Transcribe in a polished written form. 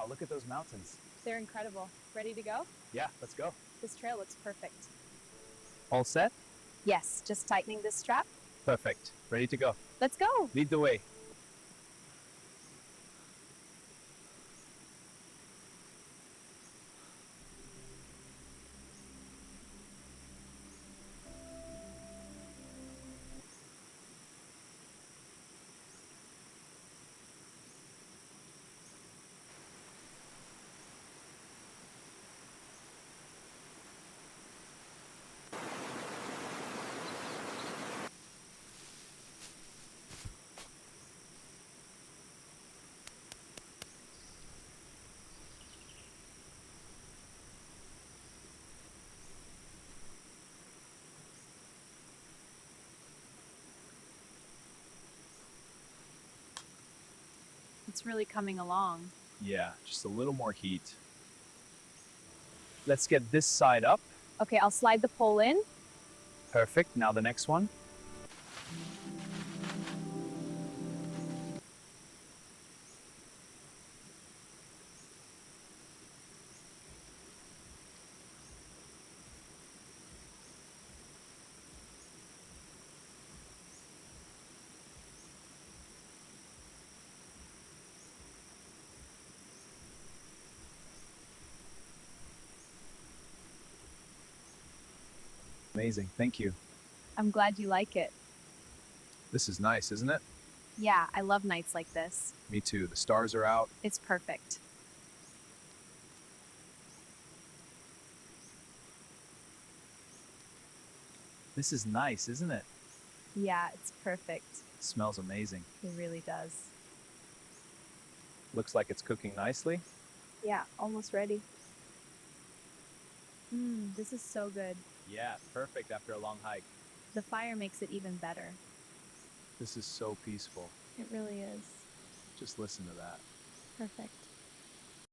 Wow, look at those mountains. They're incredible. Ready to go? Yeah, let's go. This trail looks perfect. All set? Yes, just tightening this strap. Perfect. Ready to go. Let's go. Lead the way. It's really coming along. Yeah, just a little more heat. Let's get this side up. Okay, I'll slide the pole in. Perfect. Now the next one. Amazing. Thank you. I'm glad you like it. This is nice, isn't it? Yeah, I love nights like this. Me too. The stars are out. It's perfect. This is nice, isn't it? Yeah, it's perfect. It smells amazing. It really does. Looks like it's cooking nicely. Yeah, almost ready. This is so good. Yeah, perfect after a long hike. The fire makes it even better. This is so peaceful. It really is. Just listen to that. Perfect.